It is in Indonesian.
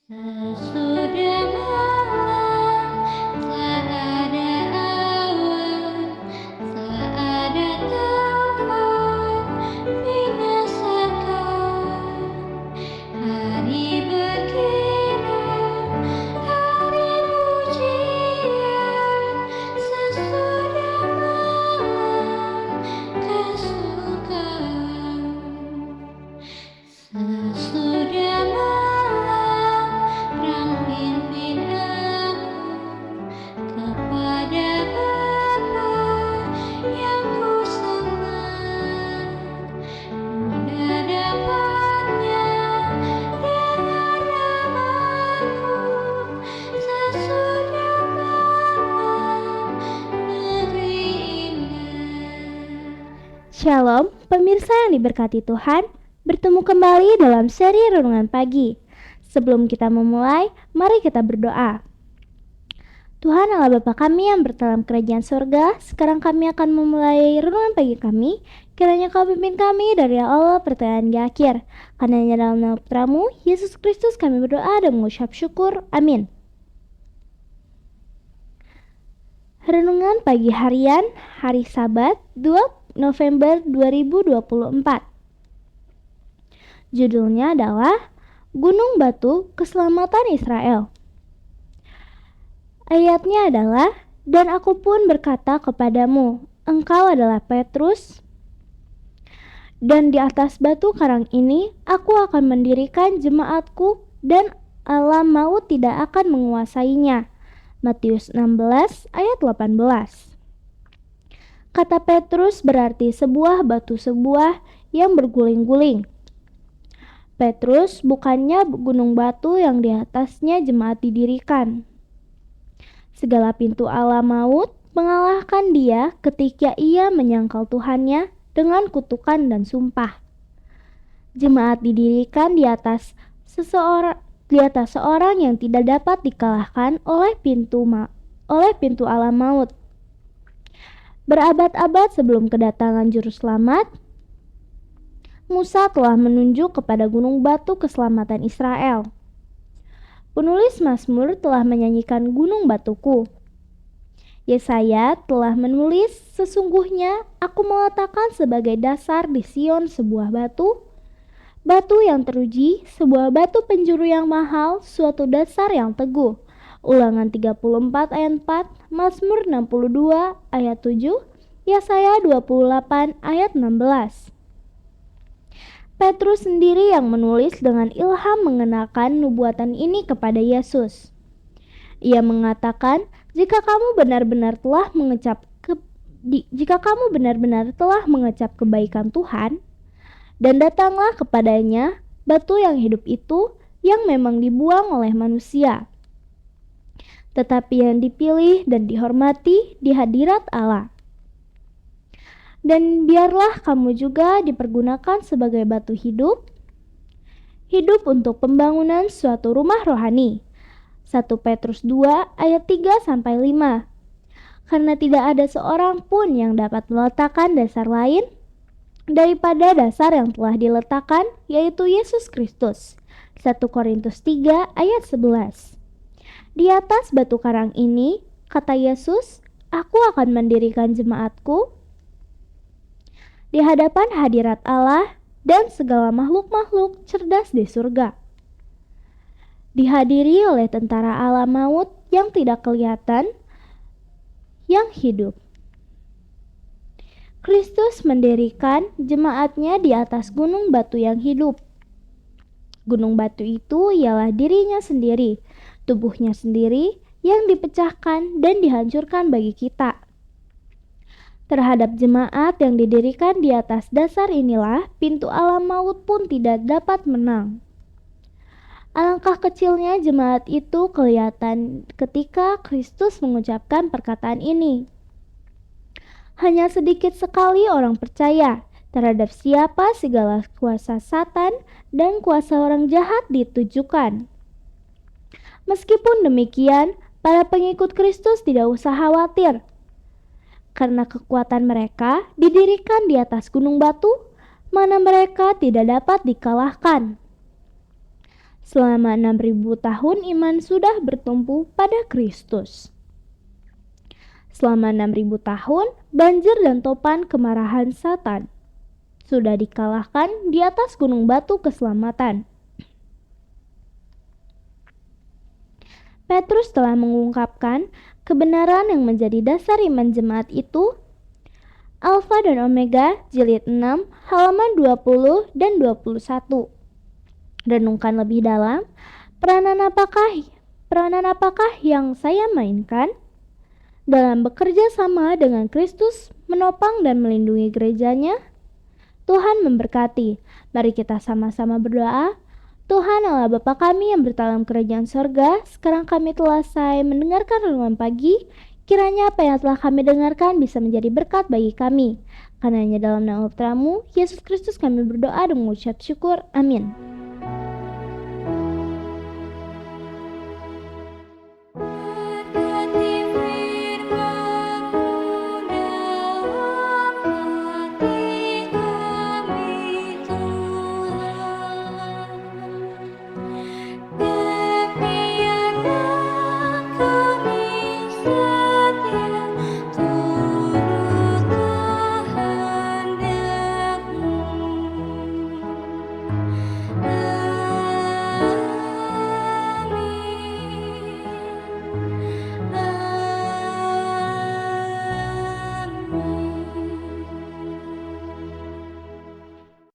Sesudah malam, tak ada awan, tak ada taufan binasakan. Hari berkira, hari ujian, sesudah malam kesukaan. Sesudah malam, Rang pimpin aku kepada Bapa yang kusembah. Mudah dapatnya dengar namaku sesudah malam negeri indah. Shalom, pemirsa yang diberkati Tuhan. Bertemu kembali dalam seri Renungan Pagi. Sebelum kita memulai, mari kita berdoa. Tuhan Allah Bapa kami yang berdalam kerajaan surga, sekarang kami akan memulai renungan pagi kami. Kiranya Kau pimpin kami dari Allah pertengahan hingga akhir. Karena hanya dalam nama Putramu, Yesus Kristus kami berdoa dan mengucap syukur. Amin. Renungan pagi harian hari Sabat 2 November 2024. Judulnya adalah Gunung Batu Keselamatan Israel. Ayatnya adalah, dan aku pun berkata kepadamu, engkau adalah Petrus, dan di atas batu karang ini aku akan mendirikan jemaatku, dan alam maut tidak akan menguasainya. Matius 16 ayat 18. Kata Petrus berarti sebuah batu sebuah yang berguling-guling. Petrus bukannya gunung batu yang di atasnya jemaat didirikan. Segala pintu alam maut mengalahkan dia ketika ia menyangkal Tuhannya dengan kutukan dan sumpah. Jemaat didirikan di atas seorang yang tidak dapat dikalahkan oleh pintu alam maut. Berabad-abad sebelum kedatangan Juru Selamat, Musa telah menunjuk kepada gunung batu keselamatan Israel. Penulis Mazmur telah menyanyikan gunung batuku. Yesaya telah menulis, sesungguhnya aku meletakkan sebagai dasar di Sion sebuah batu yang teruji, sebuah batu penjuru yang mahal, suatu dasar yang teguh. Ulangan 34 ayat 4, Mazmur 62 ayat 7, Yesaya 28 ayat 16. Petrus sendiri yang menulis dengan ilham mengenakan nubuatan ini kepada Yesus. Ia mengatakan, jika kamu benar-benar telah mengecap kebaikan Tuhan, dan datanglah kepadanya batu yang hidup itu yang memang dibuang oleh manusia, tetapi yang dipilih dan dihormati di hadirat Allah. Dan biarlah kamu juga dipergunakan sebagai batu hidup untuk pembangunan suatu rumah rohani. 1 Petrus 2 ayat 3-5. Karena tidak ada seorang pun yang dapat meletakkan dasar lain daripada dasar yang telah diletakkan, yaitu Yesus Kristus. 1 Korintus 3 ayat 11. Di atas batu karang ini, kata Yesus, aku akan mendirikan jemaatku di hadapan hadirat Allah dan segala makhluk-makhluk cerdas di surga. Dihadiri oleh tentara alam maut yang tidak kelihatan, yang hidup. Kristus mendirikan jemaatnya di atas gunung batu yang hidup. Gunung batu itu ialah dirinya sendiri, tubuhnya sendiri yang dipecahkan dan dihancurkan bagi kita. Terhadap jemaat yang didirikan di atas dasar inilah pintu alam maut pun tidak dapat menang. Alangkah kecilnya jemaat itu kelihatan ketika Kristus mengucapkan perkataan ini. Hanya sedikit sekali orang percaya terhadap siapa segala kuasa Satan dan kuasa orang jahat ditujukan. Meskipun demikian, para pengikut Kristus tidak usah khawatir, karena kekuatan mereka didirikan di atas gunung batu, mana mereka tidak dapat dikalahkan. Selama 6.000 tahun iman sudah bertumpu pada Kristus. Selama 6.000 tahun, banjir dan topan kemarahan Satan sudah dikalahkan di atas gunung batu keselamatan. Petrus telah mengungkapkan kebenaran yang menjadi dasar iman jemaat itu. Alfa dan Omega, jilid 6, halaman 20 dan 21. Renungkan lebih dalam, peranan apakah yang saya mainkan dalam bekerja sama dengan Kristus menopang dan melindungi gerejanya? Tuhan memberkati. Mari kita sama-sama berdoa. Tuhan Allah Bapa kami yang bertalam kerajaan sorga, sekarang kami telah selesai mendengarkan renungan pagi. Kiranya apa yang telah kami dengarkan bisa menjadi berkat bagi kami. Karena hanya dalam nama putra-Mu, Yesus Kristus, kami berdoa dan mengucap syukur. Amin.